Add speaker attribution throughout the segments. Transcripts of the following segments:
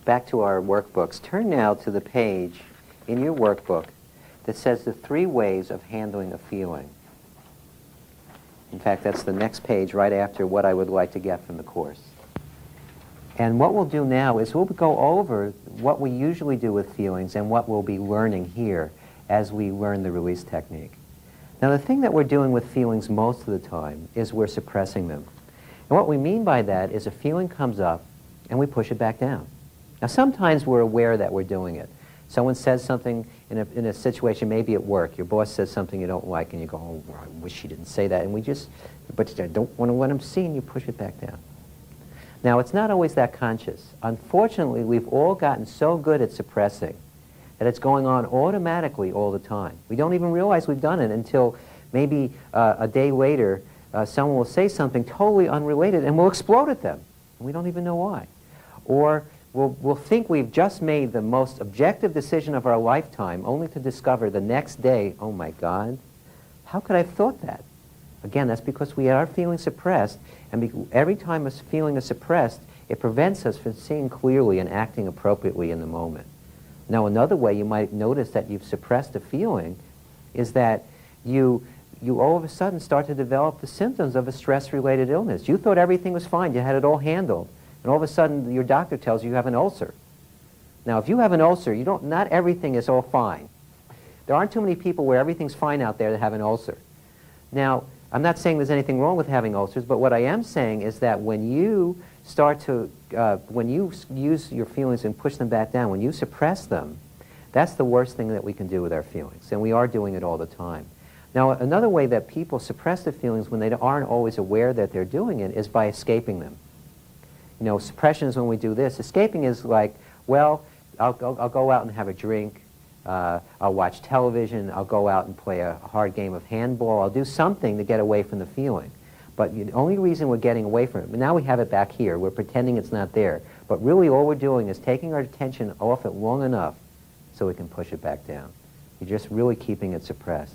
Speaker 1: back to our workbooks. Turn now to the page in your workbook that says the 3 ways of handling a feeling. In fact, that's the next page right after what I would like to get from the course. And what we'll do now is we'll go over what we usually do with feelings and what we'll be learning here as we learn the release technique. Now, the thing that we're doing with feelings most of the time is we're suppressing them. And what we mean by that is a feeling comes up and we push it back down. Now, sometimes we're aware that we're doing it. Someone says something in a situation, maybe at work. Your boss says something you don't like and you go, oh, I wish he didn't say that. And but I don't want to let him see, and you push it back down. Now, it's not always that conscious. Unfortunately, we've all gotten so good at suppressing that it's going on automatically all the time. We don't even realize we've done it until maybe a day later someone will say something totally unrelated and we'll explode at them. And we don't even know why. Or we'll think we've just made the most objective decision of our lifetime only to discover the next day, oh my God, how could I have thought that? Again, that's because we are feeling suppressed, and every time a feeling is suppressed, it prevents us from seeing clearly and acting appropriately in the moment. Now, another way you might notice that you've suppressed a feeling is that you all of a sudden start to develop the symptoms of a stress-related illness. You thought everything was fine, you had it all handled, and all of a sudden your doctor tells you have an ulcer. Now, if you have an ulcer, not everything is all fine. There aren't too many people where everything's fine out there that have an ulcer. Now, I'm not saying there's anything wrong with having ulcers, but what I am saying is that when you start to, when you use your feelings and push them back down, when you suppress them, that's the worst thing that we can do with our feelings, and we are doing it all the time. Now, another way that people suppress their feelings when they aren't always aware that they're doing it is by escaping them. You know, suppression is when we do this. Escaping is like, well, I'll go out and have a drink, I'll watch television, I'll go out and play a hard game of handball, I'll do something to get away from the feeling. But the only reason we're getting away from it, but now we have it back here, we're pretending it's not there, but really all we're doing is taking our attention off it long enough so we can push it back down. You're just really keeping it suppressed.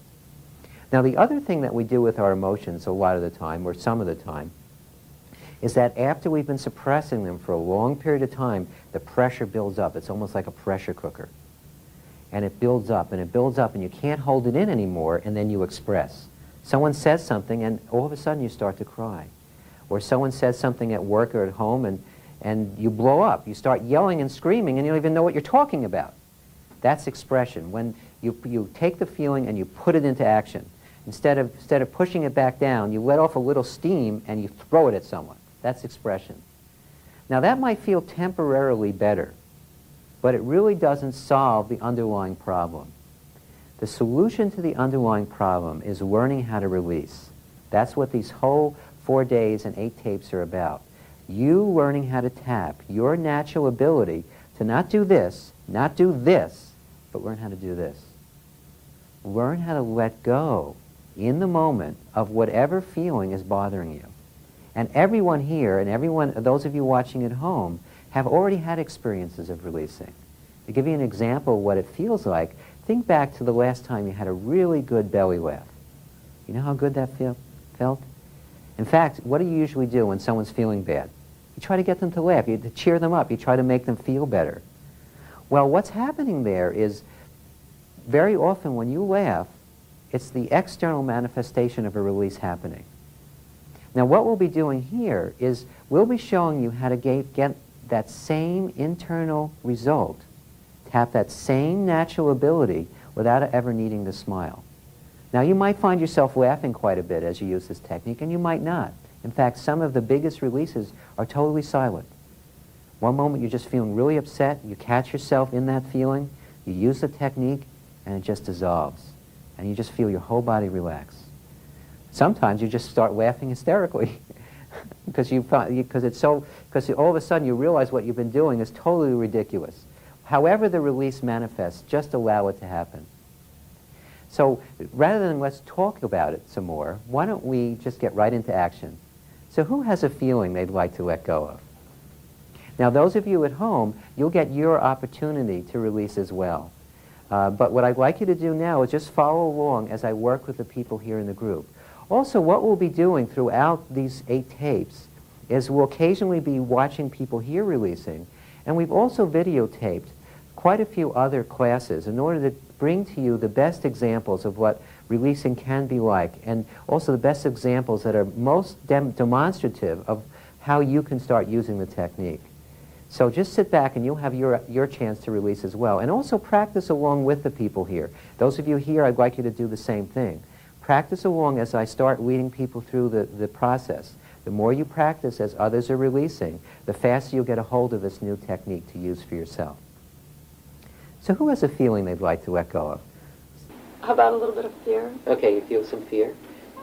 Speaker 1: Now, the other thing that we do with our emotions a lot of the time, or some of the time, is that after we've been suppressing them for a long period of time, the pressure builds up. It's almost like a pressure cooker. And it builds up, and it builds up, and you can't hold it in anymore, and then you express. Someone says something, and all of a sudden you start to cry. Or someone says something at work or at home, and you blow up. You start yelling and screaming, and you don't even know what you're talking about. That's expression. When you take the feeling and you put it into action. Instead of pushing it back down, you let off a little steam, and you throw it at someone. That's expression. Now, that might feel temporarily better, but it really doesn't solve the underlying problem. The solution to the underlying problem is learning how to release. That's what these whole 4 days and 8 tapes are about. You learning how to tap your natural ability to not do this, but learn how to do this. Learn how to let go in the moment of whatever feeling is bothering you. And everyone here, and those of you watching at home, have already had experiences of releasing. To give you an example of what it feels like, think back to the last time you had a really good belly laugh. You know how good that felt? In fact, what do you usually do when someone's feeling bad? You try to get them to laugh, to cheer them up, you try to make them feel better. Well, what's happening there is very often when you laugh, it's the external manifestation of a release happening. Now, what we'll be doing here is we'll be showing you how to get that same internal result, tap that same natural ability without ever needing to smile. Now, you might find yourself laughing quite a bit as you use this technique, and you might not. In fact, some of the biggest releases are totally silent. One moment you're just feeling really upset, you catch yourself in that feeling, you use the technique, and it just dissolves. And you just feel your whole body relax. Sometimes you just start laughing hysterically because all of a sudden you realize what you've been doing is totally ridiculous. However the release manifests, just allow it to happen. So rather than let's talk about it some more, why don't we just get right into action? So who has a feeling they'd like to let go of? Now, those of you at home, you'll get your opportunity to release as well. But what I'd like you to do now is just follow along as I work with the people here in the group. Also, what we'll be doing throughout these 8 tapes is we'll occasionally be watching people here releasing, And we've also videotaped quite a few other classes in order to bring to you the best examples of what releasing can be like, and also the best examples that are most demonstrative of how you can start using the technique. So just sit back and you'll have your chance to release as well. And also practice along with the people here. Those of you here, I'd like you to do the same thing. Practice along as I start leading people through the process. The more you practice as others are releasing, the faster you'll get a hold of this new technique to use for yourself. So who has a feeling they'd like to let go of?
Speaker 2: How about a little bit of fear?
Speaker 1: Okay, you feel some fear?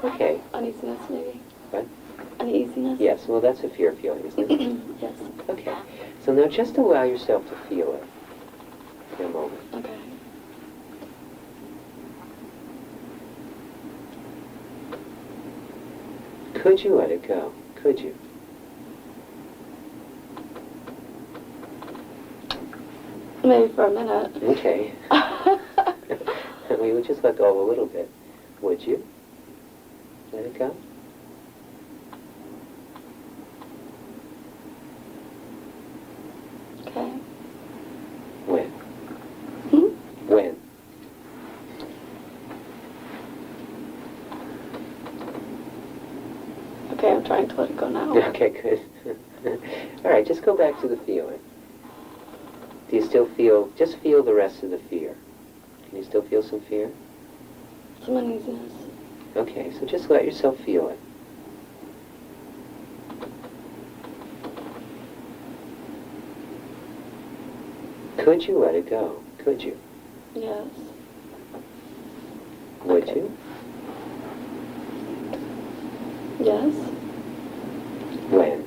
Speaker 1: Okay.
Speaker 2: Uneasiness, maybe?
Speaker 1: What?
Speaker 2: Uneasiness?
Speaker 1: Yes, well that's a fear feeling, isn't it?
Speaker 2: Yes.
Speaker 1: Okay. So now just allow yourself to feel it for a moment.
Speaker 2: Okay.
Speaker 1: Could you let it go? Could you?
Speaker 2: Maybe for a minute.
Speaker 1: Okay. We would just let go a little bit. Would you? Let it go?
Speaker 2: Okay.
Speaker 1: When?
Speaker 2: Hmm?
Speaker 1: When?
Speaker 2: Okay, I'm trying to let it go now.
Speaker 1: Okay, good. All right, just go back to the feeling. Do you still feel, just feel the rest of the fear. Can you still feel some fear?
Speaker 2: Some uneasiness.
Speaker 1: Okay, so just let yourself feel it. Could you let it go? Could you?
Speaker 2: Yes.
Speaker 1: Would you?
Speaker 2: Yes.
Speaker 1: When?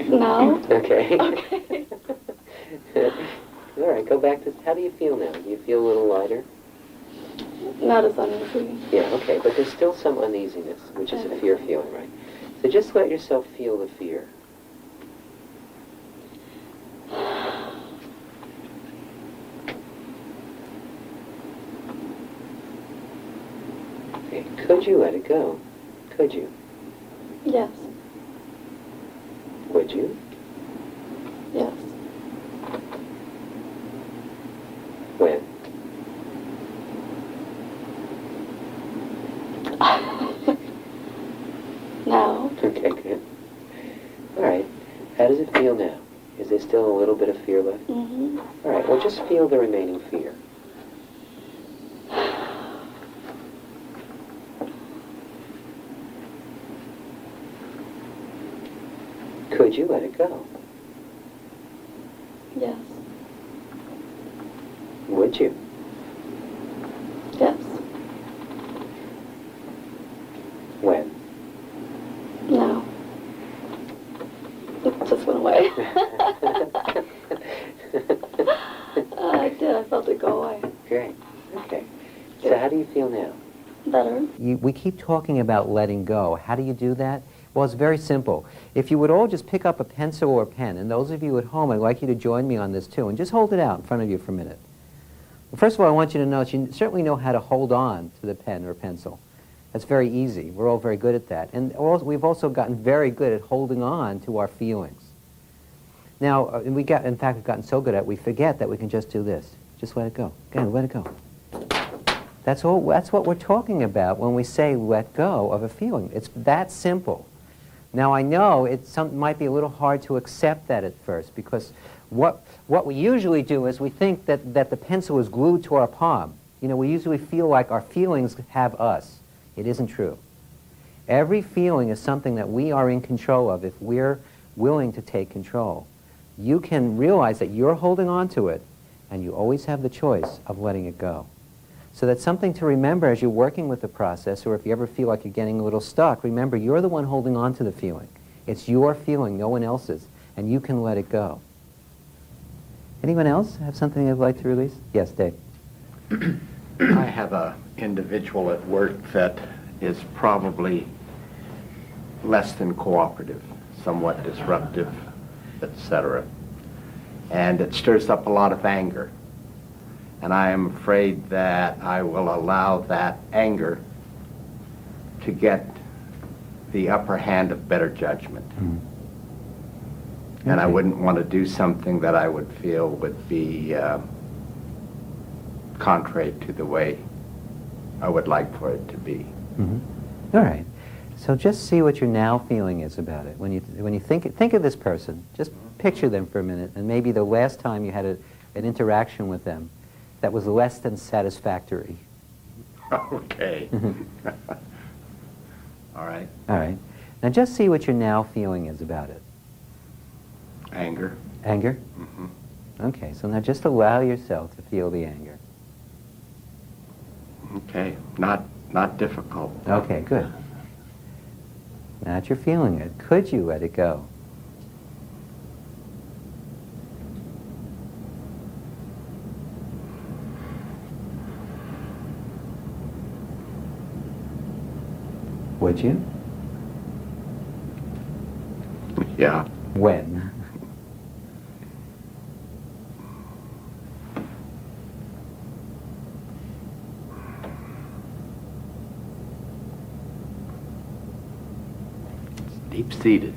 Speaker 2: Now?
Speaker 1: Okay.
Speaker 2: Okay.
Speaker 1: All right, go back to, how do you feel now? Do you feel a little lighter?
Speaker 2: Not as uneasy.
Speaker 1: Yeah, okay, but there's still some uneasiness, which is a fear feeling, right? So just let yourself feel the fear. Okay, could you let it go? Could you?
Speaker 2: Yes.
Speaker 1: Would you?
Speaker 2: Yes.
Speaker 1: When?
Speaker 2: Now?
Speaker 1: Okay, good. All right, how does it feel now? Is there still a little bit of fear left?
Speaker 2: Mm-hmm.
Speaker 1: All right, well, just feel the remaining fear. Could you let it go?
Speaker 2: Yes.
Speaker 1: Would you?
Speaker 2: Yes.
Speaker 1: When?
Speaker 2: Now. It just went away. I did. I felt it go away.
Speaker 1: Great. Okay. So how do you feel now?
Speaker 2: Better.
Speaker 1: We keep talking about letting go. How do you do that? Well, it's very simple. If you would all just pick up a pencil or a pen, and those of you at home, I'd like you to join me on this too, and just hold it out in front of you for a minute. Well, first of all, I want you to know that you certainly know how to hold on to the pen or pencil. That's very easy. We're all very good at that. And we've also gotten very good at holding on to our feelings. Now, in fact, we've gotten so good at it, we forget that we can just do this. Just let it go. Again, let it go. That's what we're talking about when we say let go of a feeling. It's that simple. Now, I know it might be a little hard to accept that at first, because what we usually do is we think that the pencil is glued to our palm. You know, we usually feel like our feelings have us. It isn't true. Every feeling is something that we are in control of if we're willing to take control. You can realize that you're holding on to it, and you always have the choice of letting it go. So that's something to remember as you're working with the process, or if you ever feel like you're getting a little stuck, remember you're the one holding on to the feeling. It's your feeling, no one else's, and you can let it go. Anyone else have something they'd like to release? Yes, Dave.
Speaker 3: I have an individual at work that is probably less than cooperative, somewhat disruptive, etc. And it stirs up a lot of anger. And I am afraid that I will allow that anger to get the upper hand of better judgment. And I
Speaker 1: Okay.
Speaker 3: wouldn't want to do something that I would feel would be contrary to the way I would like for it to be.
Speaker 1: All right. So just see what your now feeling is about it. When you think of this person, just picture them for a minute, and maybe the last time you had an interaction with them that was less than satisfactory.
Speaker 3: Okay. All right.
Speaker 1: All right. Now just see what your now feeling is about it.
Speaker 3: Anger.
Speaker 1: Anger? Okay, so now just allow yourself to feel the anger.
Speaker 3: Okay. Not difficult.
Speaker 1: Okay, good. Now that you're feeling it, could you let it go? Would you?
Speaker 3: Yeah.
Speaker 1: When?
Speaker 3: Deep-seated.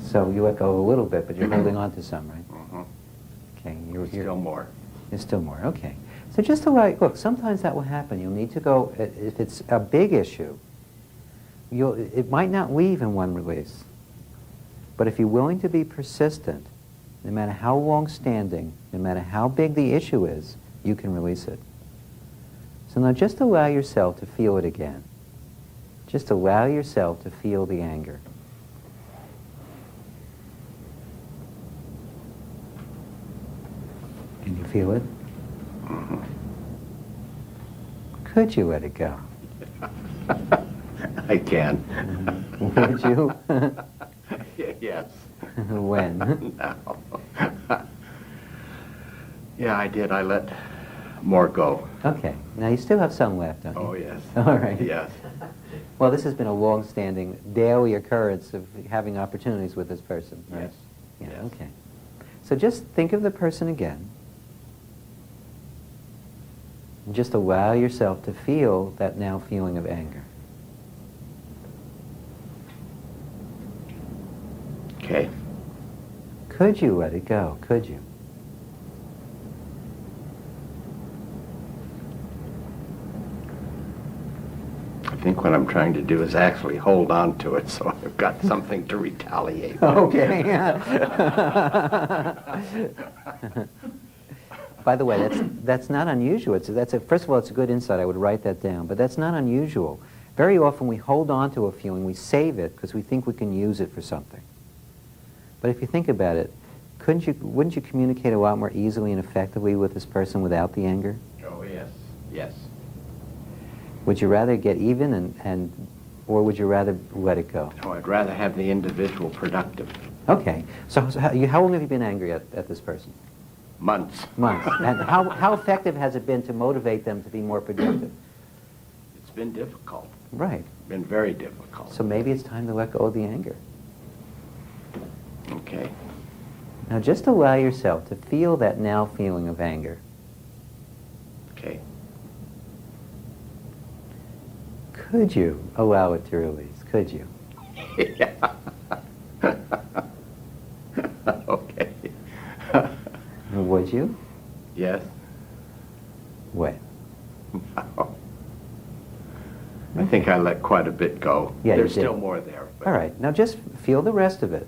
Speaker 1: So you let go a little bit, but you're holding on to some, right? Okay,
Speaker 3: Still more.
Speaker 1: There's still more, okay. So just allow, look, sometimes that will happen. You'll need to go, if it's a big issue, it might not leave in one release. But if you're willing to be persistent, no matter how long-standing, no matter how big the issue is, you can release it. So now just allow yourself to feel it again. Just allow yourself to feel the anger. Can you feel it? Could you let it go?
Speaker 3: I can.
Speaker 1: Would you?
Speaker 3: Yes.
Speaker 1: When?
Speaker 3: No. Yeah, I did. I let more go.
Speaker 1: Okay. Now you still have some left, don't you?
Speaker 3: Oh, yes.
Speaker 1: All right.
Speaker 3: Yes.
Speaker 1: Well, this has been a long-standing daily occurrence of having opportunities with this person, right?
Speaker 3: Yes.
Speaker 1: Yeah,
Speaker 3: Yes.
Speaker 1: okay. So just think of the person again. And just allow yourself to feel that now feeling of anger.
Speaker 3: Okay.
Speaker 1: Could you let it go? Could you?
Speaker 3: I think what I'm trying to do is actually hold on to it so I've got something to retaliate with.
Speaker 1: Okay. By the way, that's not unusual. First of all, it's a good insight. I would write that down. But that's not unusual. Very often we hold on to a feeling, we save it because we think we can use it for something. But if you think about it, wouldn't you communicate a lot more easily and effectively with this person without the anger?
Speaker 3: Oh, yes. Yes.
Speaker 1: Would you rather get even or would you rather let it go?
Speaker 3: Oh, I'd rather have the individual productive.
Speaker 1: Okay. So how long have you been angry at this person?
Speaker 3: Months.
Speaker 1: Months. And how effective has it been to motivate them to be more productive?
Speaker 3: It's been difficult.
Speaker 1: Right.
Speaker 3: Been very difficult.
Speaker 1: So maybe it's time to let go of the anger.
Speaker 3: Okay.
Speaker 1: Now just allow yourself to feel that now feeling of anger.
Speaker 3: Okay.
Speaker 1: Could you allow it to release? Could you?
Speaker 3: Yeah. Okay.
Speaker 1: Would you?
Speaker 3: Yes.
Speaker 1: When?
Speaker 3: Wow. I think I let quite a bit go.
Speaker 1: Yeah,
Speaker 3: There's
Speaker 1: you did.
Speaker 3: still more there. But
Speaker 1: All right. Now just feel the rest of it.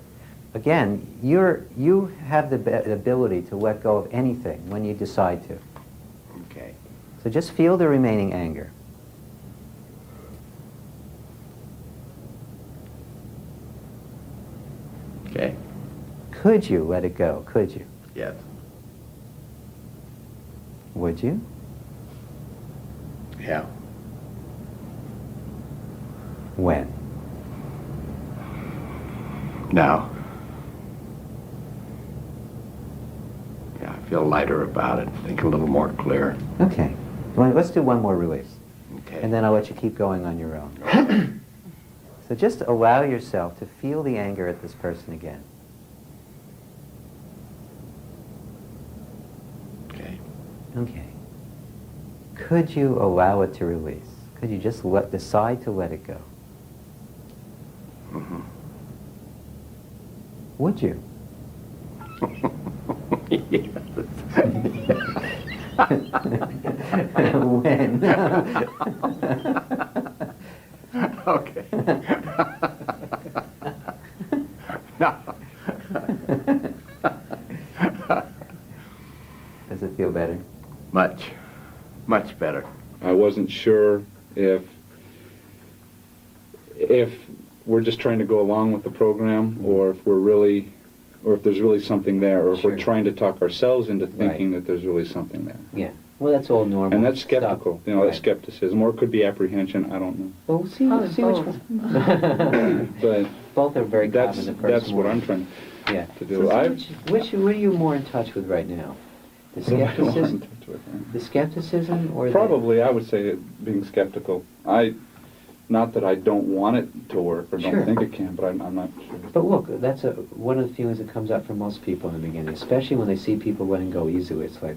Speaker 1: Again, you have the ability to let go of anything when you decide to.
Speaker 3: Okay.
Speaker 1: So just feel the remaining anger.
Speaker 3: Okay.
Speaker 1: Could you let it go? Could you?
Speaker 3: Yes.
Speaker 1: Would you?
Speaker 3: Yeah.
Speaker 1: When?
Speaker 3: Now. Yeah, I feel lighter about it. Think a little more clear.
Speaker 1: Okay. Well, let's do one more release.
Speaker 3: Okay.
Speaker 1: And then I'll let you keep going on your own. So just allow yourself to feel the anger at this person again.
Speaker 3: Okay.
Speaker 1: Okay. Could you allow it to release? Could you just decide to let it go?
Speaker 3: Mhm.
Speaker 1: Would you?
Speaker 3: Yes.
Speaker 1: When?
Speaker 3: Okay. No.
Speaker 1: Does it feel better?
Speaker 3: Much, much better.
Speaker 4: I wasn't sure if we're just trying to go along with the program, or if there's really something there, or if
Speaker 1: Sure.
Speaker 4: we're trying to talk ourselves into thinking
Speaker 1: Right.
Speaker 4: that there's really something there.
Speaker 1: Yeah. Well, that's all normal.
Speaker 4: And that's skeptical,
Speaker 1: stuff.
Speaker 4: you know, that's
Speaker 1: Right.
Speaker 4: skepticism, or it could be apprehension, I don't know.
Speaker 1: Well, we'll see,
Speaker 2: Probably
Speaker 1: see which
Speaker 2: both.
Speaker 1: one.
Speaker 4: But
Speaker 1: Both are very
Speaker 4: that's
Speaker 1: common the first
Speaker 4: what I'm
Speaker 1: morning.
Speaker 4: trying
Speaker 1: Yeah.
Speaker 4: to do.
Speaker 1: What are you more in touch with right now? The
Speaker 4: What am I more in
Speaker 1: skepticism?
Speaker 4: touch with, right?
Speaker 1: The skepticism or
Speaker 4: Probably, I would say it being skeptical. Not that I don't want it to work or
Speaker 1: Sure.
Speaker 4: don't think it can, but I'm not sure.
Speaker 1: But look, that's one of the feelings that comes up for most people in the beginning, especially when they see people letting go easily. It's like,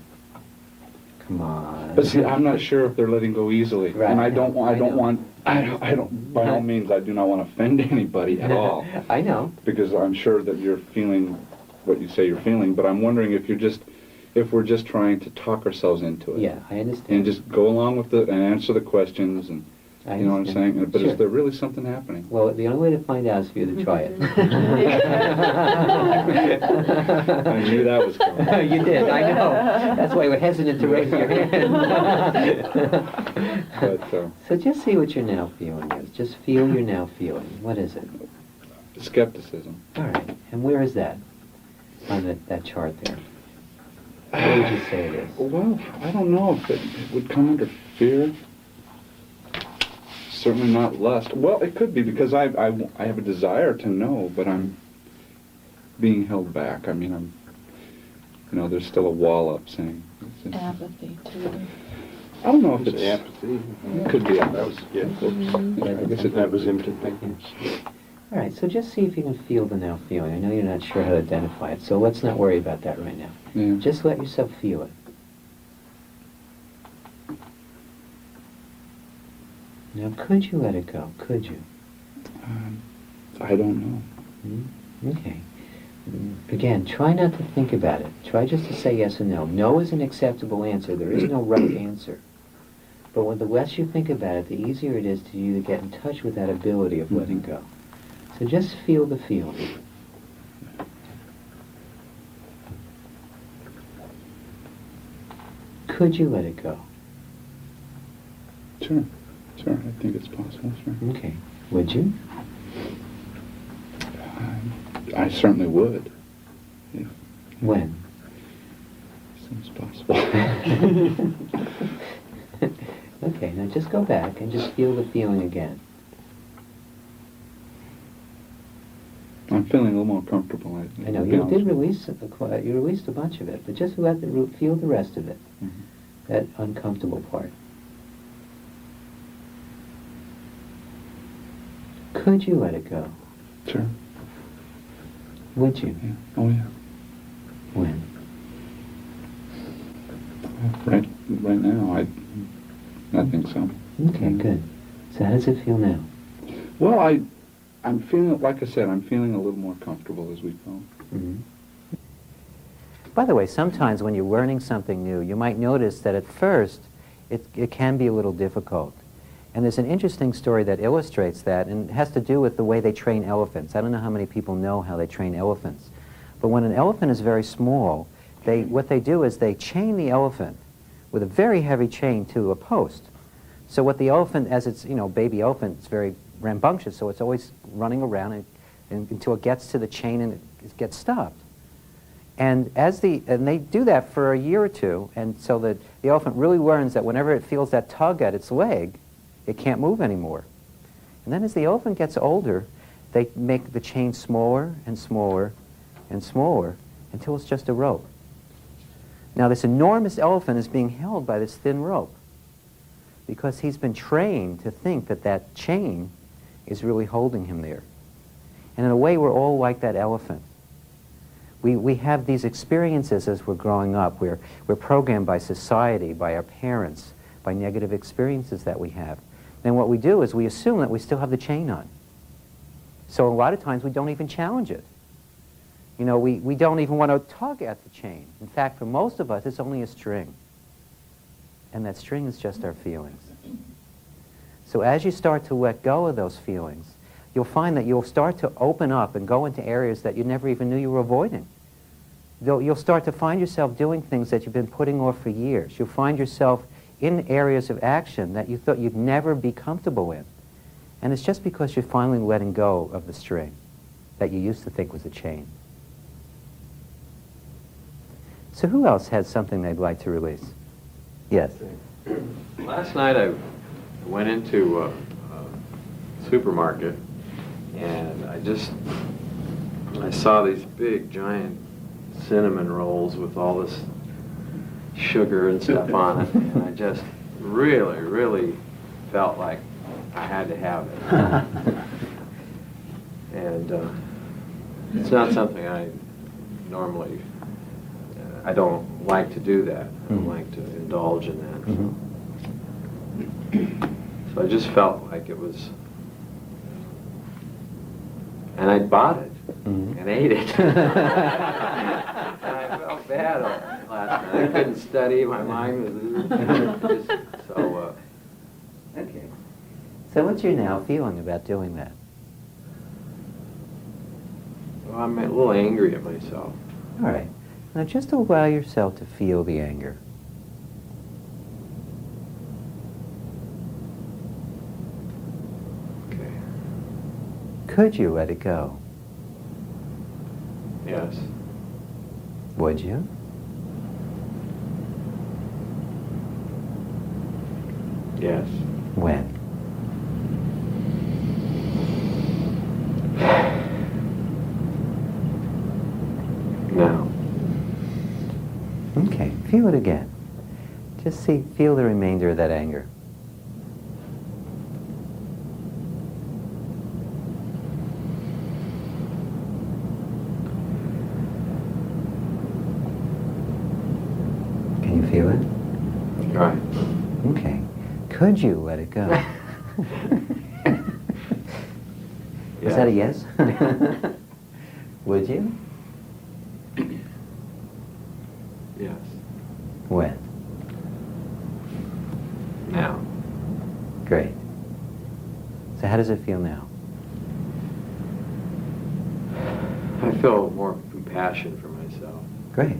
Speaker 1: come on.
Speaker 4: But see, I'm not sure if they're letting go easily,
Speaker 1: Right.
Speaker 4: and I don't
Speaker 1: know.
Speaker 4: want. By all means, I do not want to offend anybody at all,
Speaker 1: I know.
Speaker 4: because I'm sure that you're feeling what you say you're feeling. But I'm wondering if we're just trying to talk ourselves into it.
Speaker 1: Yeah, I understand.
Speaker 4: And just go along with and answer the questions, and
Speaker 1: I
Speaker 4: you know what I'm
Speaker 1: understand.
Speaker 4: saying. But
Speaker 1: Sure.
Speaker 4: is there really something happening?
Speaker 1: Well, the only way to find out is for you to try it.
Speaker 4: I knew that was coming.
Speaker 1: You did, I know. That's why you were hesitant to raise your hand.
Speaker 4: But
Speaker 1: So just see what your now feeling is. Just feel your now feeling. What is it?
Speaker 4: skepticism.
Speaker 1: All right. And where is that on that chart there? Where would you say it is?
Speaker 4: Well, I don't know if it would come under fear. Certainly not lust. Well, it could be, because I have a desire to know, but I'm being held back. I mean, there's still a wall up saying.
Speaker 2: Apathy, too.
Speaker 4: I don't know if it's
Speaker 3: apathy.
Speaker 4: It could be.
Speaker 3: That was, yeah, oops.
Speaker 4: I guess
Speaker 3: That was empty.
Speaker 1: All right, so just see if you can feel the now feeling. I know you're not sure how to identify it, so let's not worry about that right now.
Speaker 4: Yeah.
Speaker 1: Just let yourself feel it. Now, could you let it go? Could you?
Speaker 4: I don't know.
Speaker 1: Okay. Again, try not to think about it. Try just to say yes and no. No is an acceptable answer. There is no right answer. But when the less you think about it, the easier it is to you to get in touch with that ability of letting go. So just feel the feeling. Could you let it go?
Speaker 4: Sure. I think it's possible. Sure.
Speaker 1: Okay. Would you?
Speaker 4: I certainly would. Yeah.
Speaker 1: When?
Speaker 4: As soon as possible.
Speaker 1: Okay, now just go back and just feel the feeling again.
Speaker 4: I'm feeling a little more comfortable.
Speaker 1: I know, you did release, you released a bunch of it, but just feel the rest of it, that uncomfortable part. Could you let it go?
Speaker 4: Sure.
Speaker 1: Would you?
Speaker 4: Yeah. Oh, yeah.
Speaker 1: When?
Speaker 4: Right now, I think so.
Speaker 1: Okay, good. So how does it feel now?
Speaker 4: Well, I'm feeling, like I said, I'm feeling a little more comfortable as we go.
Speaker 1: Mm-hmm. By the way, sometimes when you're learning something new, you might notice that at first it can be a little difficult. And there's an interesting story that illustrates that, and it has to do with the way they train elephants. I don't know how many people know how they train elephants. But when an elephant is very small, what they do is they chain the elephant with a very heavy chain to a post. So what the elephant, as it's, baby elephant, it's very rambunctious, so it's always running around until it gets to the chain and it gets stopped. And they do that for a year or two, and so that the elephant really learns that whenever it feels that tug at its leg, it can't move anymore. And then as the elephant gets older, they make the chain smaller and smaller and smaller until it's just a rope. Now this enormous elephant is being held by this thin rope because he's been trained to think that that chain is really holding him there. And in a way, we're all like that elephant. We have these experiences as we're growing up. We're programmed by society, by our parents, by negative experiences that we have. Then what we do is we assume that we still have the chain on. So a lot of times we don't even challenge it. You know, we don't even want to tug at the chain. In fact, for most of us, it's only a string. And that string is just our feelings. So as you start to let go of those feelings, you'll find that you'll start to open up and go into areas that you never even knew you were avoiding. You'll start to find yourself doing things that you've been putting off for years. You'll find yourself in areas of action that you thought you'd never be comfortable in. And it's just because you're finally letting go of the string that you used to think was a chain. So who else has something they'd like to release? Yes.
Speaker 5: Last night I went into a supermarket and I saw these big giant cinnamon rolls with all this sugar and stuff on it, and I just really felt like I had to have it. And it's not something I normally, I don't like to do that. I don't like to indulge in that. So I just felt like it was, and I bought it and ate it. And I felt bad last night. I couldn't study. My mind was just so.
Speaker 1: Okay. So what's your now feeling about doing that?
Speaker 5: Well, I'm a little angry at myself.
Speaker 1: All right. Now just allow yourself to feel the anger.
Speaker 5: Okay.
Speaker 1: Could you let it go?
Speaker 5: Yes.
Speaker 1: Would you?
Speaker 5: Yes.
Speaker 1: When?
Speaker 5: Now.
Speaker 1: Okay, feel it again. Just feel the remainder of that anger. Can you feel it?
Speaker 5: Right.
Speaker 1: Okay. Could you let it go? Is that a yes? Would you?
Speaker 5: Yes.
Speaker 1: When?
Speaker 5: Now.
Speaker 1: Great. So how does it feel now?
Speaker 5: I feel more compassion for myself.
Speaker 1: Great.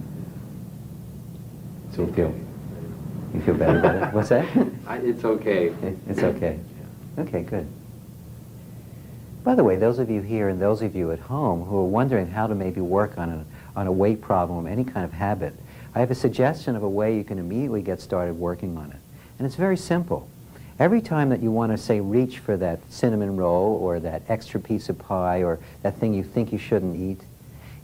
Speaker 1: So you feel better about it? What's that?
Speaker 5: It's okay.
Speaker 1: It's okay. Okay, good. By the way, those of you here and those of you at home who are wondering how to maybe work on a weight problem, any kind of habit, I have a suggestion of a way you can immediately get started working on it. And it's very simple. Every time that you want to, say, reach for that cinnamon roll or that extra piece of pie or that thing you think you shouldn't eat,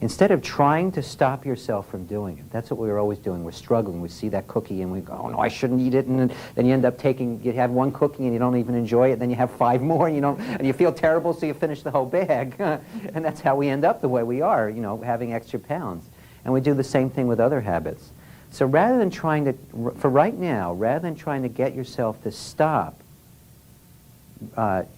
Speaker 1: instead of trying to stop yourself from doing it, that's what we're always doing. We're struggling. We see that cookie and we go, oh no, I shouldn't eat it. And then you end up you have one cookie and you don't even enjoy it. Then you have 5 more and you feel terrible, so you finish the whole bag. And that's how we end up the way we are, having extra pounds. And we do the same thing with other habits. So rather than trying to, for right now, rather than trying to get yourself to stop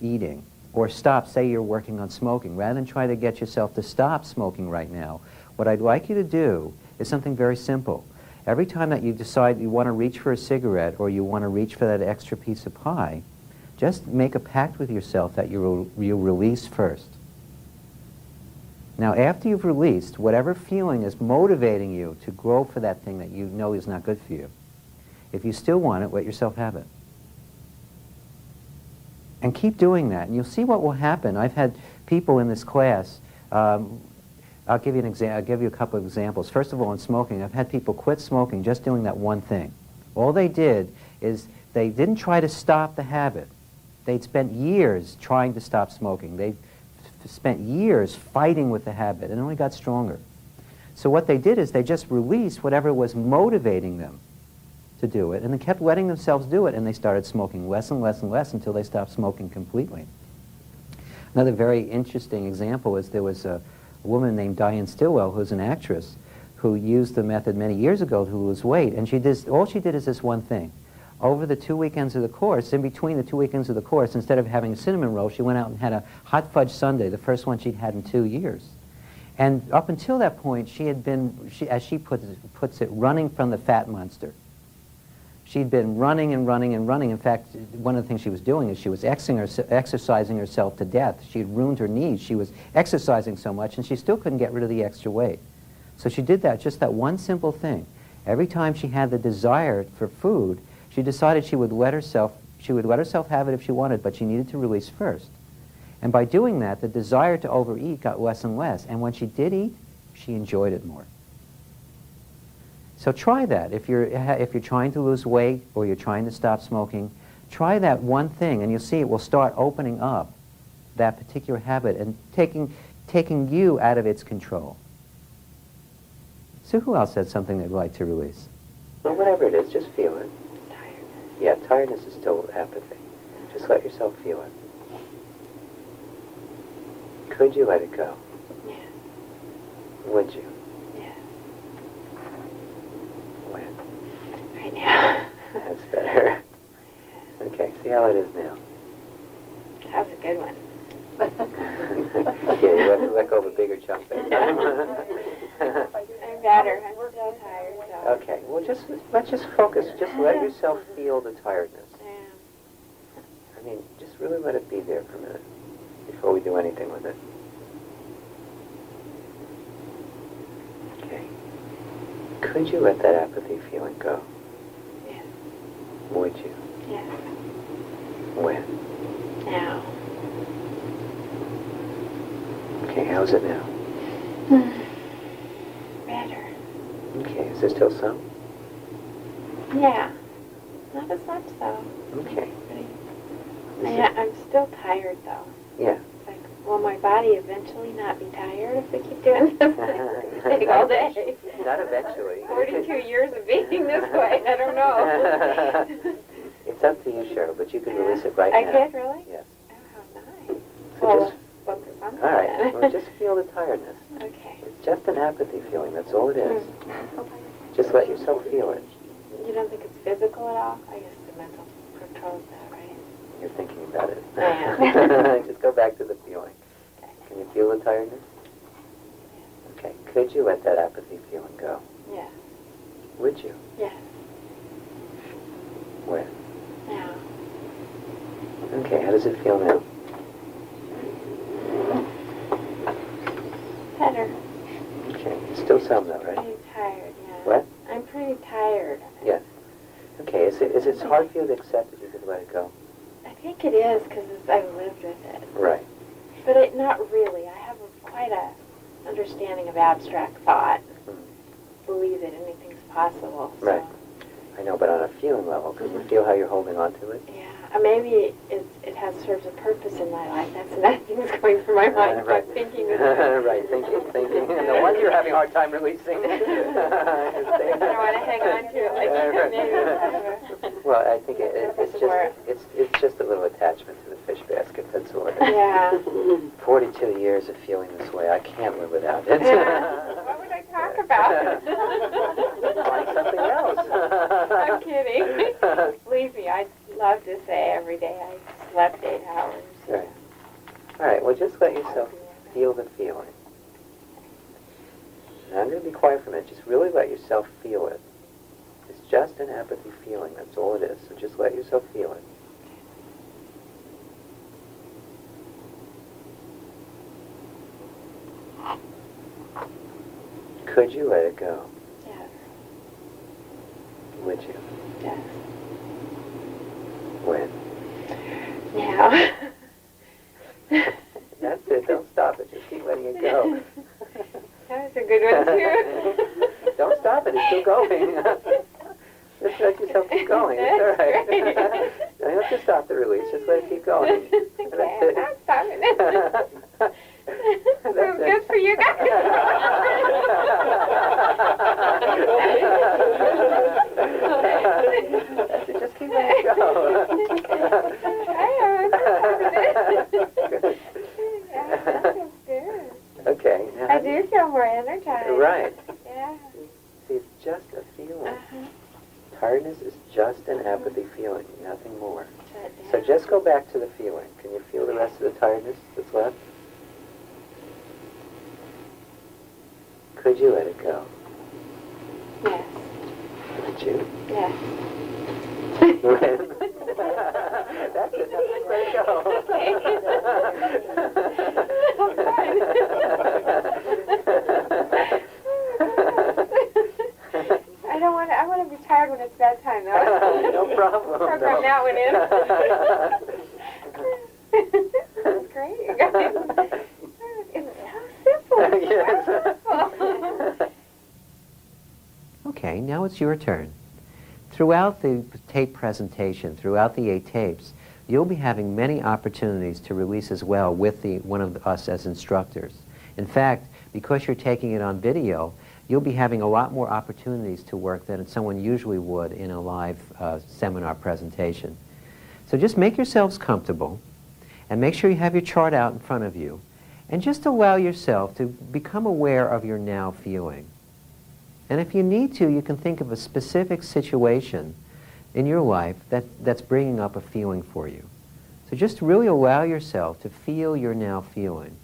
Speaker 1: eating, or stop, say you're working on smoking, rather than try to get yourself to stop smoking right now, what I'd like you to do is something very simple. Every time that you decide you want to reach for a cigarette or you want to reach for that extra piece of pie, just make a pact with yourself that you'll release first. Now, after you've released, whatever feeling is motivating you to grow for that thing that you know is not good for you, if you still want it, let yourself have it. And keep doing that, and you'll see what will happen. I've had people in this class, I'll give you a couple of examples. First of all, in smoking, I've had people quit smoking just doing that one thing. All they did is they didn't try to stop the habit. They'd spent years trying to stop smoking. They spent years fighting with the habit and only got stronger. So what they did is they just released whatever was motivating them to do it, and they kept letting themselves do it, and they started smoking less and less and less until they stopped smoking completely. Another very interesting example is there was a woman named Diane Stilwell, who's an actress, who used the method many years ago to lose weight, and all she did is this one thing. over the 2 weekends of the course, in between the 2 weekends of the course, instead of having a cinnamon roll, she went out and had a hot fudge sundae, the first one she'd had in 2 years. And up until that point, she had been, as she puts it, running from the fat monster. She'd been running and running and running. In fact, one of the things she was doing is she was exercising herself to death. She had ruined her knees. She was exercising so much, and she still couldn't get rid of the extra weight. So she did that, just that one simple thing. Every time she had the desire for food, she decided she would let herself have it if she wanted, but she needed to release first. And by doing that, the desire to overeat got less and less. And when she did eat, she enjoyed it more. So try that. If you're trying to lose weight or you're trying to stop smoking, try that one thing, and you'll see it will start opening up that particular habit and taking you out of its control. So who else had something they'd like to release? Well, whatever it is, just feel it.
Speaker 2: Tiredness.
Speaker 1: Yeah, tiredness is still apathy. Just let yourself feel it. Could you let it go?
Speaker 2: Yeah.
Speaker 1: Would you?
Speaker 2: Yeah.
Speaker 1: When?
Speaker 2: Right now.
Speaker 1: That's better. Okay, see how it is now.
Speaker 2: That was a good one.
Speaker 1: Yeah, you let go of a bigger chunk that time.
Speaker 2: I'm better. I'm still tired, though.
Speaker 1: Okay, well, let's just focus. Just let yourself feel the tiredness.
Speaker 2: Yeah.
Speaker 1: I mean, just really let it be there for a minute before we do anything with it. Okay. Could you let that apathy feeling go?
Speaker 2: Yeah.
Speaker 1: Would you?
Speaker 2: Yeah.
Speaker 1: When?
Speaker 2: Now.
Speaker 1: Okay, how's it now?
Speaker 2: Better.
Speaker 1: Okay, is there still some?
Speaker 2: Yeah. Not as much, though.
Speaker 1: Okay.
Speaker 2: I'm still tired, though.
Speaker 1: Yeah.
Speaker 2: It's like, will my body eventually not be tired if we keep doing this thing all day?
Speaker 1: Not eventually.
Speaker 2: 42 years of being this way. I don't know.
Speaker 1: It's up to you, Cheryl, but you can release it right
Speaker 2: I
Speaker 1: now.
Speaker 2: could, really?
Speaker 1: Yes.
Speaker 2: Oh, how nice.
Speaker 1: So
Speaker 2: Well,
Speaker 1: just,
Speaker 2: what's the fun
Speaker 1: all right,
Speaker 2: then?
Speaker 1: well, just feel the tiredness.
Speaker 2: Okay.
Speaker 1: It's just an apathy feeling, that's all it is.
Speaker 2: Hmm.
Speaker 1: Just let yourself feel it.
Speaker 2: You don't think it's physical at all? I guess the mental controls that, right?
Speaker 1: You're thinking about it.
Speaker 2: I am.
Speaker 1: Just go back to the feeling.
Speaker 2: Okay.
Speaker 1: Can you feel the tiredness? Okay, could you let that apathy feeling go?
Speaker 2: Yeah.
Speaker 1: Would you?
Speaker 2: Yes.
Speaker 1: When?
Speaker 2: Now.
Speaker 1: Okay, how does it feel now?
Speaker 2: Better.
Speaker 1: Okay, still some though, right?
Speaker 2: I'm tired, yeah.
Speaker 1: What?
Speaker 2: I'm pretty tired.
Speaker 1: Yeah. Okay, is it hard for you to accept that you could let it go?
Speaker 2: I think it is because I've lived with it.
Speaker 1: Right.
Speaker 2: But not really. I have quite a understanding of abstract thought. Believe that anything's possible. So.
Speaker 1: Right. I know, but on a feeling level, can you feel how you're holding on to it?
Speaker 2: Yeah. Maybe it has serves a purpose in my life. That's another thing that's going through my mind.
Speaker 1: Right.
Speaker 2: I'm thinking this way.
Speaker 1: Right, thinking. No wonder you're having a hard time releasing.
Speaker 2: I don't want to hang on to it like maybe.
Speaker 1: Well, I think it's just a little attachment to the fish basket. That's all it is.
Speaker 2: Yeah.
Speaker 1: 42 years of feeling this way. I can't live without it.
Speaker 2: What would I talk about?
Speaker 1: Find something else.
Speaker 2: I'm kidding. Believe me, I'd love to say every day I slept 8 hours.
Speaker 1: Right. All right, well, just let yourself feel the feeling. Now, I'm going to be quiet for a minute. Just really let yourself feel it. It's just an apathy feeling. That's all it is. So just let yourself feel it. Could you let it go?
Speaker 2: Yes.
Speaker 1: Would you?
Speaker 2: Yes.
Speaker 1: When?
Speaker 2: Now.
Speaker 1: That's it. Don't stop it. Just keep letting it go.
Speaker 2: That was a good one, too.
Speaker 1: Don't stop it. It's still going. Just let yourself keep going. It's all right.
Speaker 2: That's great.
Speaker 1: You don't have to stop the release. Just let it keep going.
Speaker 2: Okay, I'm not stopping it.
Speaker 1: That's it.
Speaker 2: Good for you guys.
Speaker 1: That's it. Just keep letting it go. Good.
Speaker 2: Yeah, that feels good.
Speaker 1: Okay. Now,
Speaker 2: I do feel more energized.
Speaker 1: Right.
Speaker 2: Yeah.
Speaker 1: See, it's just a feeling.
Speaker 2: Uh-huh.
Speaker 1: Tiredness tiredness is just an apathy feeling, nothing more. So just go back to the feeling. Can you feel the rest of the tiredness that's left? Could you let it go?
Speaker 2: Yes.
Speaker 1: Would you?
Speaker 2: Yes.
Speaker 1: That's it. Just let it go.
Speaker 2: I don't want to. I want to be tired when it's bedtime, though.
Speaker 1: No problem.
Speaker 2: Program
Speaker 1: no.
Speaker 2: that one in. That's great, you guys. It's so simple.
Speaker 1: Yes. Okay, now it's your turn. Throughout the tape presentation, throughout the 8 tapes, you'll be having many opportunities to release as well with one of us as instructors. In fact, because you're taking it on video, you'll be having a lot more opportunities to work than someone usually would in a live seminar presentation. So just make yourselves comfortable and make sure you have your chart out in front of you, and just allow yourself to become aware of your now feeling. And if you need to, you can think of a specific situation in your life that's bringing up a feeling for you. So just really allow yourself to feel your now feeling.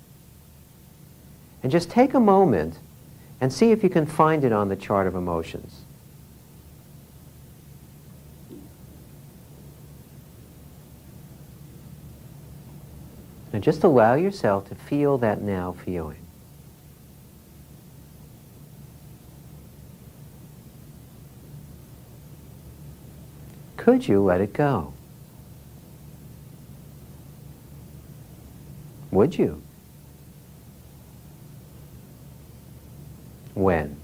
Speaker 1: And just take a moment and see if you can find it on the chart of emotions. And just allow yourself to feel that now feeling. Could you let it go? Would you? When?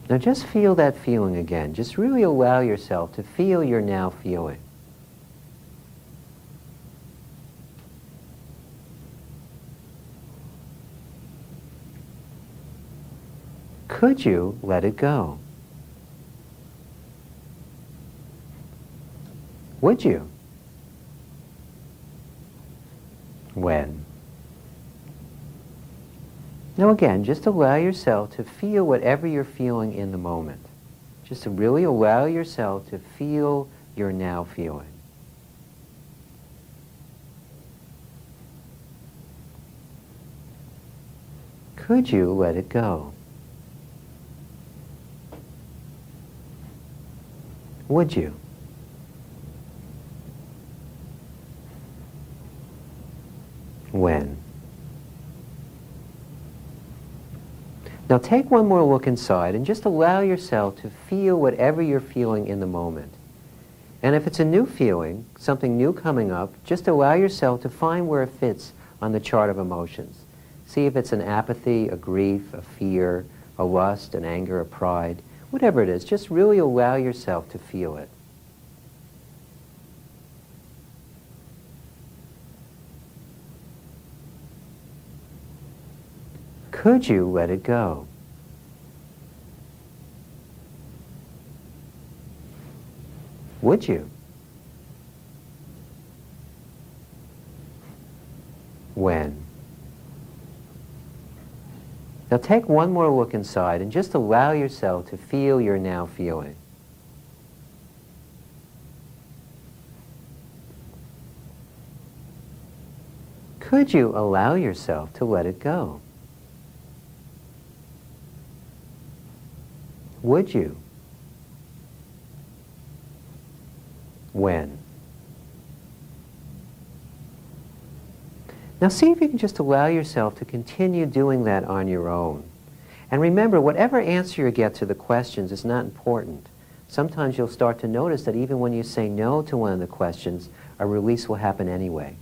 Speaker 1: Now just feel that feeling again. Just really allow yourself to feel your now feeling. Could you let it go? Would you? When? Now again, just allow yourself to feel whatever you're feeling in the moment. Just to really allow yourself to feel your now feeling. Could you let it go? Would you? When? Now take one more look inside and just allow yourself to feel whatever you're feeling in the moment. And if it's a new feeling, something new coming up, just allow yourself to find where it fits on the chart of emotions. See if it's an apathy, a grief, a fear, a lust, an anger, a pride, whatever it is. Just really allow yourself to feel it. Could you let it go? Would you? When? Now take one more look inside and just allow yourself to feel your now feeling. Could you allow yourself to let it go? Would you? When? Now see if you can just allow yourself to continue doing that on your own. And remember, whatever answer you get to the questions is not important. Sometimes you'll start to notice that even when you say no to one of the questions, a release will happen anyway.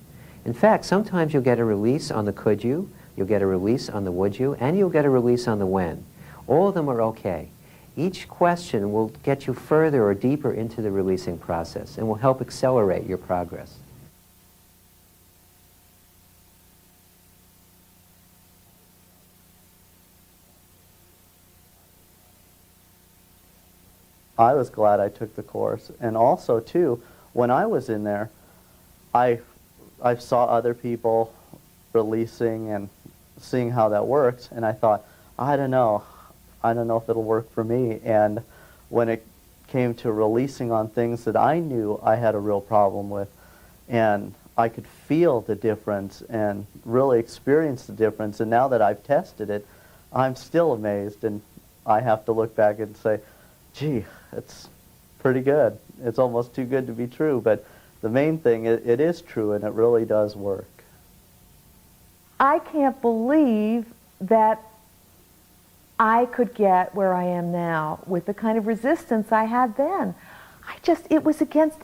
Speaker 1: In fact, sometimes you'll get a release on the could you, you'll get a release on the would you, and you'll get a release on the when. All of them are okay. Each question will get you further or deeper into the releasing process and will help accelerate your progress.
Speaker 6: I was glad I took the course. And also, too, when I was in there, I saw other people releasing and seeing how that works, and I thought, I don't know, I don't know if it'll work for me. And when it came to releasing on things that I knew I had a real problem with, and I could feel the difference and really experience the difference, and now that I've tested it, I'm still amazed, and I have to look back and say, gee, it's pretty good. It's almost too good to be true, but the main thing, it is true, and it really does work.
Speaker 7: I can't believe that I could get where I am now with the kind of resistance I had then. It was against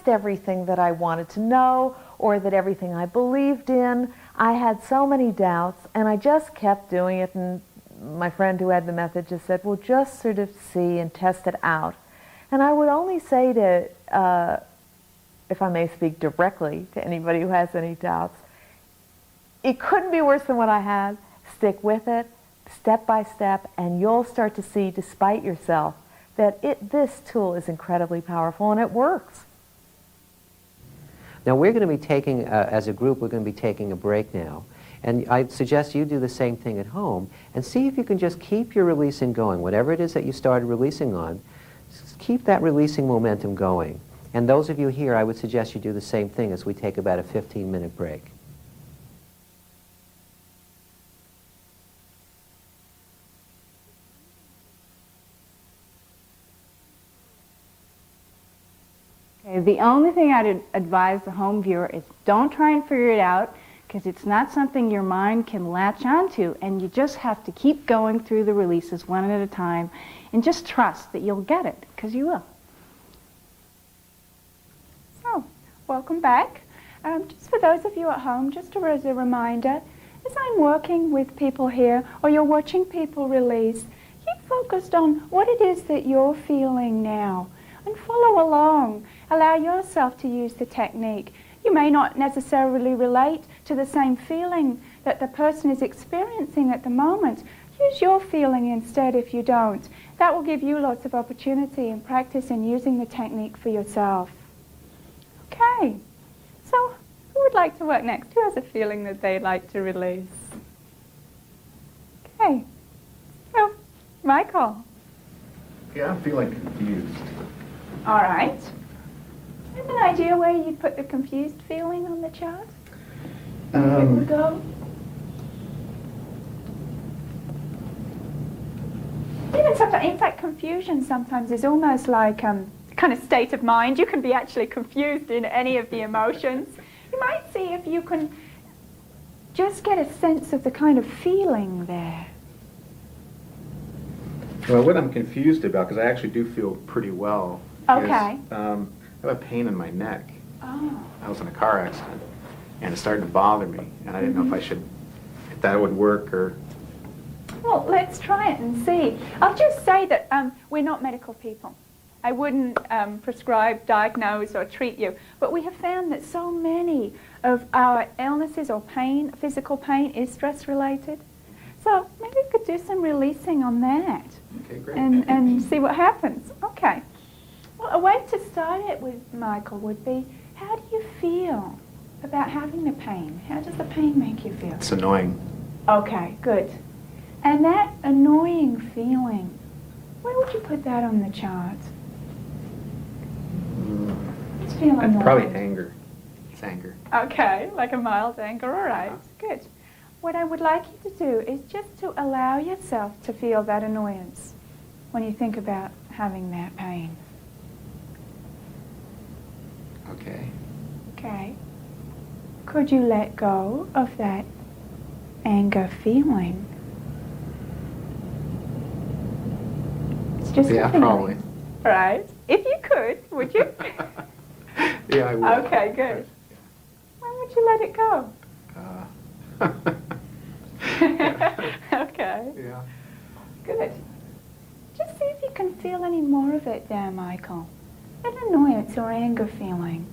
Speaker 7: everything that I wanted to know or that everything I believed in. I had so many doubts, and I just kept doing it, and my friend who had the method just said, well, just sort of see and test it out. And I would only say to, if I may speak directly to anybody who has any doubts, it couldn't be worse than what I had. Stick with it, step by step, and you'll start to see, despite yourself, that this tool is incredibly powerful and it works.
Speaker 1: Now we're going to be taking, as a group, we're going to be taking a break now. And I suggest you do the same thing at home and see if you can just keep your releasing going. Whatever it is that you started releasing on, just keep that releasing momentum going. And those of you here, I would suggest you do the same thing as we take about a 15-minute break.
Speaker 8: Okay, the only thing I'd advise the home viewer is don't try and figure it out, because it's not something your mind can latch onto, and you just have to keep going through the releases one at a time and just trust that you'll get it, because you will. So, welcome back. Just for those of you at home, just as a reminder, as I'm working with people here, or you're watching people release, keep focused on what it is that you're feeling now, and follow along. Allow yourself to use the technique. You may not necessarily relate to the same feeling that the person is experiencing at the moment. Use your feeling instead if you don't. That will give you lots of opportunity and practice in using the technique for yourself. Okay, so who would like to work next? Who has a feeling that they'd like to release? Okay, so Michael.
Speaker 3: Yeah, I'm feeling confused.
Speaker 8: All right. Do you have an idea where you'd put the confused feeling on the chart? Where it would go? Even sometimes, in fact, confusion sometimes is almost like kind of state of mind. You can be actually confused in any of the emotions. You might see if you can just get a sense of the kind of feeling there.
Speaker 9: Well, what I'm confused about, because I actually do feel pretty well,
Speaker 8: Okay.
Speaker 9: is I have a pain in my neck.
Speaker 8: Oh.
Speaker 9: I was in a car accident, and it's starting to bother me, and I didn't know if that would work, or...
Speaker 8: Well, let's try it and see. I'll just say that we're not medical people. I wouldn't prescribe, diagnose, or treat you, but we have found that so many of our illnesses or pain, physical pain, is stress-related. So maybe we could do some releasing on that.
Speaker 9: Okay, great.
Speaker 8: And see what happens. Okay. Well, a way to start it with, Michael, would be, how do you feel about having the pain? How does the pain make you feel?
Speaker 9: It's annoying.
Speaker 8: Okay, good. And that annoying feeling, where would you put that on the chart? Let's feel annoyed.
Speaker 9: Probably anger. It's anger.
Speaker 8: Okay, like a mild anger, all right, good. What I would like you to do is just to allow yourself to feel that annoyance when you think about having that pain.
Speaker 9: Okay.
Speaker 8: Okay. Could you let go of that anger feeling? It's just
Speaker 9: Yeah,
Speaker 8: a feeling.
Speaker 9: probably.
Speaker 8: Right. If you could, would you?
Speaker 9: Yeah, I would.
Speaker 8: Okay, good. When would you let it go? Okay.
Speaker 9: Yeah.
Speaker 8: Good. Just see if you can feel any more of it there, Michael. That annoyance or anger feeling.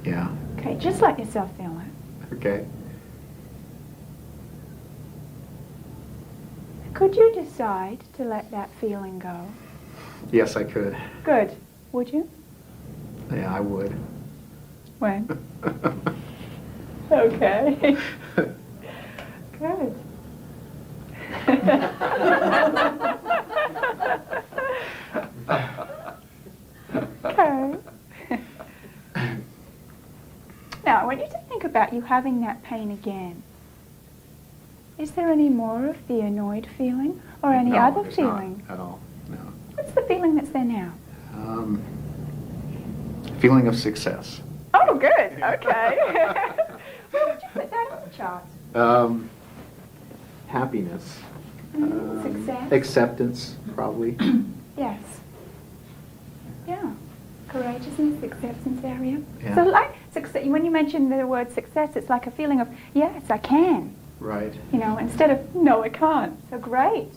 Speaker 9: Yeah.
Speaker 8: Okay, just let yourself feel it.
Speaker 9: Okay.
Speaker 8: Could you decide to let that feeling go?
Speaker 9: Yes, I could.
Speaker 8: Good. Would you?
Speaker 9: Yeah, I would.
Speaker 8: When? Okay. Good. Okay. Now, I want you to think about you having that pain again. Is there any more of the annoyed feeling or any
Speaker 9: No,
Speaker 8: other
Speaker 9: there's
Speaker 8: feeling?
Speaker 9: not at all. No.
Speaker 8: What's the feeling that's there now?
Speaker 9: Feeling of success.
Speaker 8: Oh, good. Okay. Where would you put that on the chart?
Speaker 9: Happiness.
Speaker 8: Success?
Speaker 9: Acceptance, probably.
Speaker 8: Yes. Yeah. Courageousness, acceptance area.
Speaker 9: Yeah.
Speaker 8: So like success, when you mention the word success, it's like a feeling of, yes, I can.
Speaker 9: Right.
Speaker 8: You know, instead of, no, I can't. So great.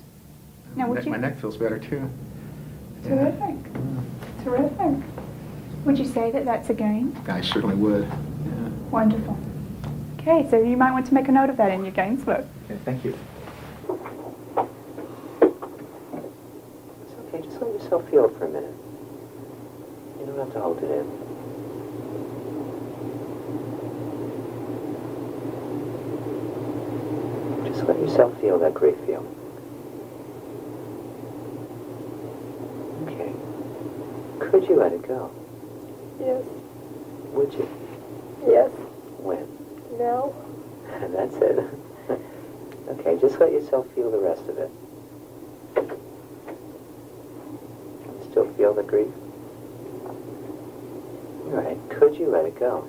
Speaker 8: Now, would you...
Speaker 9: My neck feels better, too.
Speaker 8: Terrific. Terrific. Would you say that that's a gain?
Speaker 9: I certainly would. Yeah.
Speaker 8: Wonderful. Okay, so you might want to make a note of that in your gains book.
Speaker 9: Okay, thank you.
Speaker 1: It's okay, just let yourself feel it for a minute. You don't have to hold it in. Just let yourself feel that great feeling. Okay. Could you let it go?
Speaker 2: Yes.
Speaker 1: Would you?
Speaker 2: Yes.
Speaker 1: When?
Speaker 2: No.
Speaker 1: That's it. Okay, just let yourself feel the rest of it. Still feel the grief? All right, could you let it go?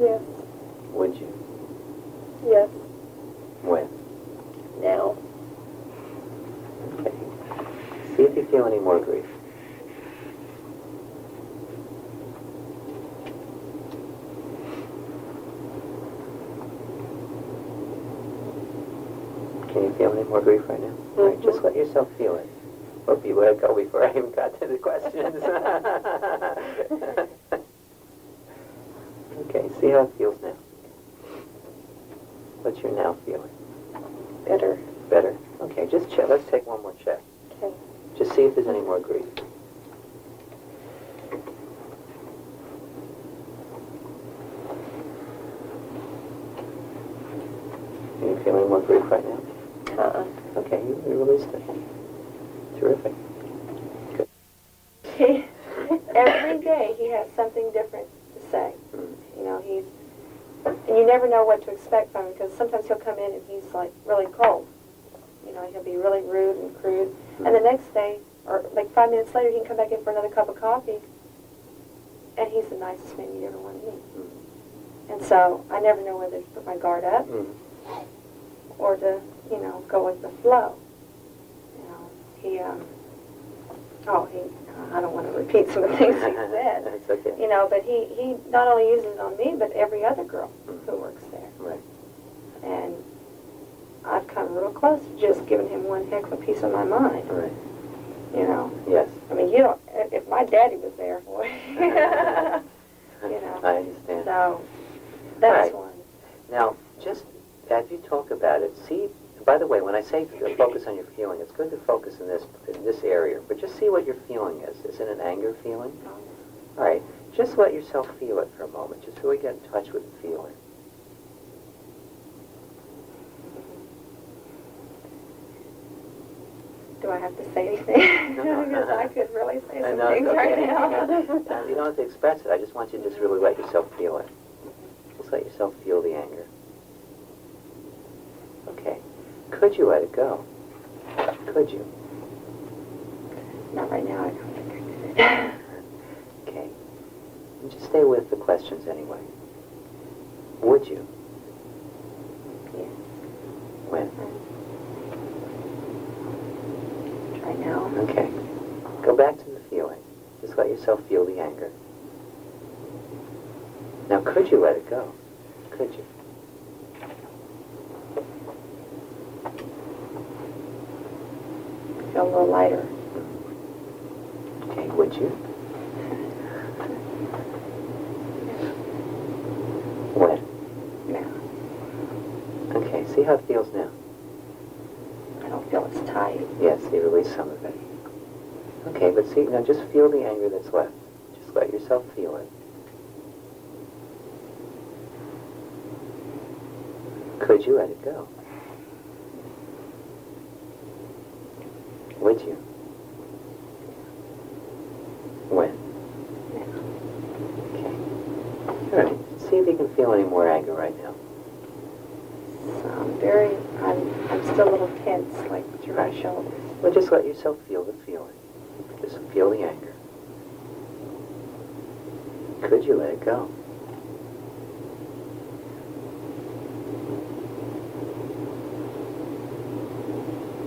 Speaker 2: Yes.
Speaker 1: Would you?
Speaker 2: Yes.
Speaker 1: When?
Speaker 2: Now.
Speaker 1: Okay. See if you feel any more grief. Can you feel any more grief right now? All right, just let yourself feel it. Hope you let it go before I even got to the questions. Okay, see how it feels now. What's your now feeling?
Speaker 2: Better.
Speaker 1: Better? Okay, just check. Let's take one more check.
Speaker 2: Okay.
Speaker 1: Just see if there's any more grief. Are you feeling more grief right now? Okay, you released it. Terrific. Good.
Speaker 2: Every day he has something different to say. You know, and you never know what to expect from him, because sometimes he'll come in and he's like really cold. You know, he'll be really rude and crude. And the next day, or like 5 minutes later, he can come back in for another cup of coffee, and he's the nicest man you'd ever want to meet. And so I never know whether to put my guard up or to, you know, go with the flow. You know, I don't want to repeat some of the things he said.
Speaker 1: That's okay.
Speaker 2: You know, but he not only uses it on me, but every other girl who works there.
Speaker 1: Right.
Speaker 2: And I've come real close to just giving him one heck of a piece of my mind.
Speaker 1: Right.
Speaker 2: You know.
Speaker 1: Yes.
Speaker 2: I mean, you don't. If my daddy was there, boy. You know.
Speaker 1: I understand.
Speaker 2: So that's
Speaker 1: Right.
Speaker 2: one.
Speaker 1: Now, just as you talk about it, see, by the way, when I say focus on your feeling, it's good to focus in this area, but just see what your feeling is. Is it an anger feeling? All right, just let yourself feel it for a moment. Just really get in touch with the feeling.
Speaker 2: Do I have to say anything?
Speaker 1: No.
Speaker 2: Because I could really say some
Speaker 1: No, it's
Speaker 2: things
Speaker 1: okay.
Speaker 2: right now.
Speaker 1: You don't have to express it. I just want you to just really let yourself feel it. Just let yourself feel the anger. Okay. Could you let it go? Could you?
Speaker 2: Not right now, I don't think I could.
Speaker 1: Okay. And just stay with the questions anyway. Would you?
Speaker 2: Yeah.
Speaker 1: When?
Speaker 2: Try now.
Speaker 1: Okay. Go back to the feeling. Just let yourself feel the anger. Now, could you let it go? Could you?
Speaker 2: Feel a little lighter.
Speaker 1: Okay, would you? When?
Speaker 2: Now.
Speaker 1: Okay, see how it feels now.
Speaker 2: I don't feel it's tight.
Speaker 1: Yes, you release some of it. Okay, but see, now just feel the anger that's left. Just let yourself feel it. Could you let it go? Would you? When? Okay. All right. See if you can feel any more anger right now.
Speaker 2: I'm still a little tense, like through my shoulders.
Speaker 1: Well, just let yourself feel the feeling. Just feel the anger. Could you let it go?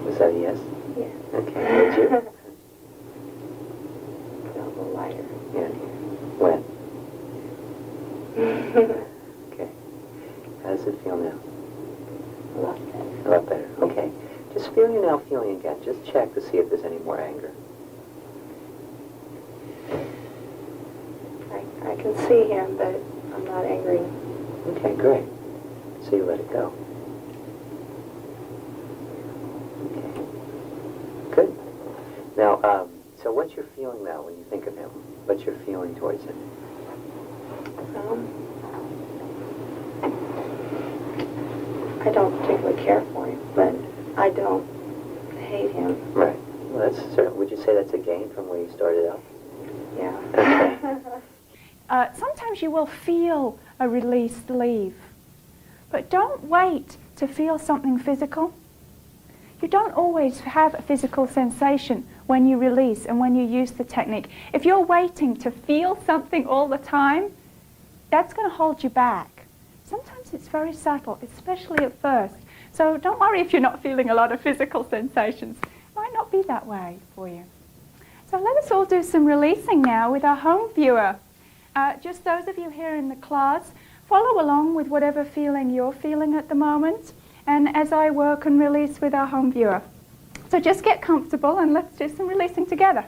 Speaker 1: Was that a yes?
Speaker 2: Yes.
Speaker 1: Okay, would you?
Speaker 2: Feel a little lighter.
Speaker 1: Yeah. When? Okay. How does it feel now?
Speaker 2: A lot better.
Speaker 1: A lot better. Okay. Just feel your now feeling again. Just check to see if there's any more anger.
Speaker 2: I can see him, but I'm not angry.
Speaker 1: Okay, great. So you let it go. Okay. Good. Now, so what's your feeling now when you think of him? What's your feeling towards him?
Speaker 2: I don't particularly care for him, but I don't hate him.
Speaker 1: Right. Well, that's certain. Would you say that's a gain from where you started out?
Speaker 2: Yeah.
Speaker 1: Okay.
Speaker 8: Sometimes you will feel a release leave, but don't wait to feel something physical. You don't always have a physical sensation when you release and when you use the technique. If you're waiting to feel something all the time, that's going to hold you back. Sometimes it's very subtle, especially at first. So don't worry if you're not feeling a lot of physical sensations. It might not be that way for you. So let us all do some releasing now with our home viewer. Just those of you here in the class, follow along with whatever feeling you're feeling at the moment, and as I work and release with our home viewer. So just get comfortable and let's do some releasing together.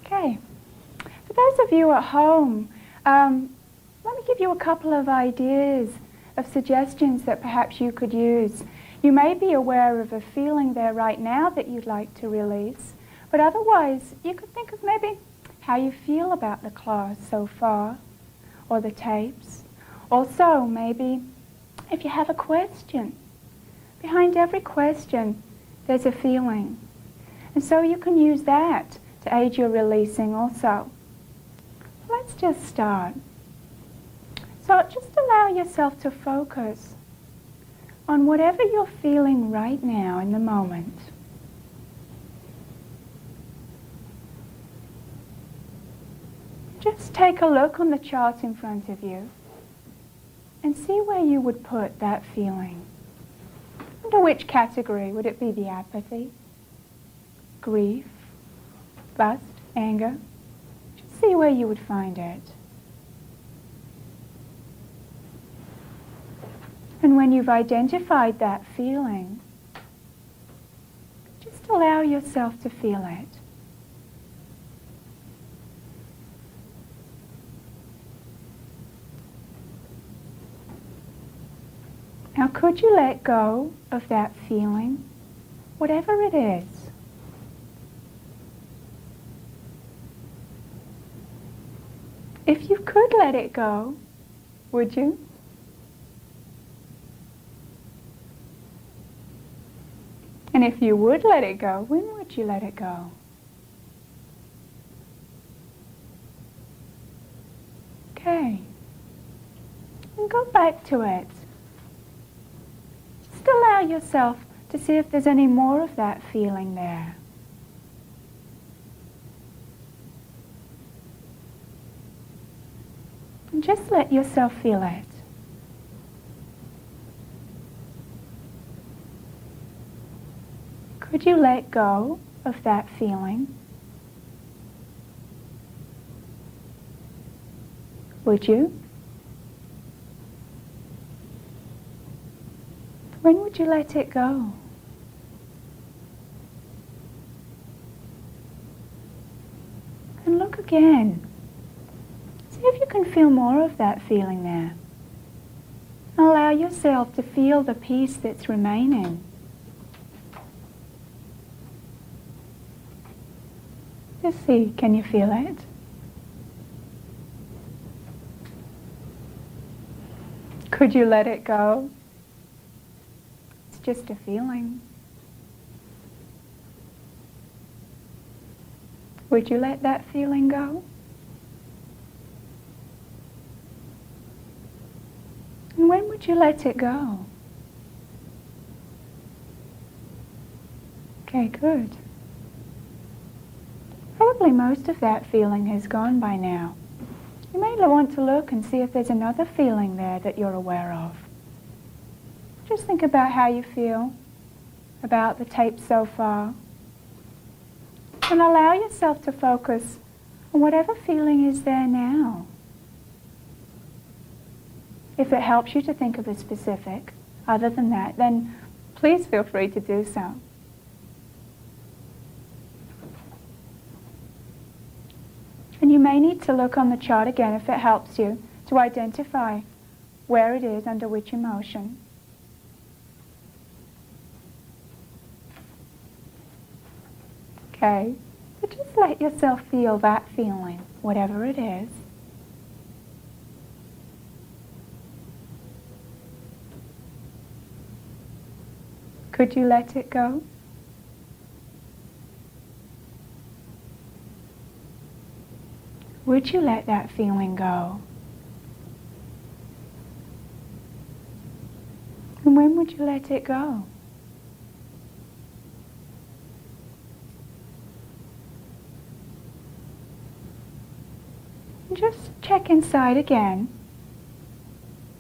Speaker 8: Okay. For those of you at home, let me give you a couple of ideas of suggestions that perhaps you could use. You may be aware of a feeling there right now that you'd like to release, but otherwise you could think of maybe how you feel about the class so far, or the tapes. Also, maybe if you have a question. Behind every question, there's a feeling. And so you can use that to aid your releasing also. Let's just start. So just allow yourself to focus on whatever you're feeling right now in the moment. Just take a look on the chart in front of you and see where you would put that feeling. Under which category? Would it be the apathy, grief, lust, anger? Just see where you would find it. And when you've identified that feeling, just allow yourself to feel it. Now, could you let go of that feeling, whatever it is? If you could let it go, would you? And if you would let it go, when would you let it go? Okay. And go back to it. Just allow yourself to see if there's any more of that feeling there. And just let yourself feel it. Could you let go of that feeling? Would you? When would you let it go? And look again. See if you can feel more of that feeling there. Allow yourself to feel the peace that's remaining. Just see, can you feel it? Could you let it go? It's just a feeling. Would you let that feeling go? And when would you let it go? Okay, good. Probably most of that feeling has gone by now. You may want to look and see if there's another feeling there that you're aware of. Just think about how you feel about the tape so far. And allow yourself to focus on whatever feeling is there now. If it helps you to think of a specific other than that, then please feel free to do so. And you may need to look on the chart again if it helps you to identify where it is under which emotion. Okay, but just let yourself feel that feeling, whatever it is. Could you let it go? Would you let that feeling go? And when would you let it go? And just check inside again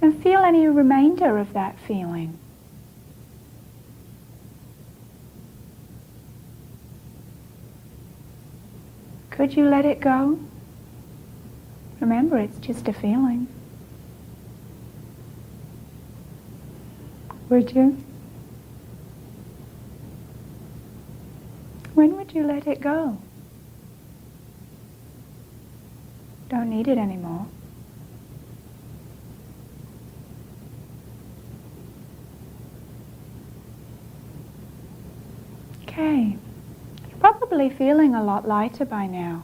Speaker 8: and feel any remainder of that feeling. Could you let it go? Remember, it's just a feeling. Would you? When would you let it go? Don't need it anymore. Okay. You're probably feeling a lot lighter by now.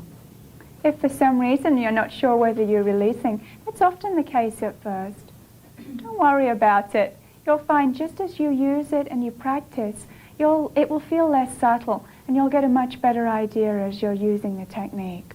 Speaker 8: If for some reason you're not sure whether you're releasing, that's often the case at first. Don't worry about it. You'll find just as you use it and you practice, it will feel less subtle and you'll get a much better idea as you're using the technique.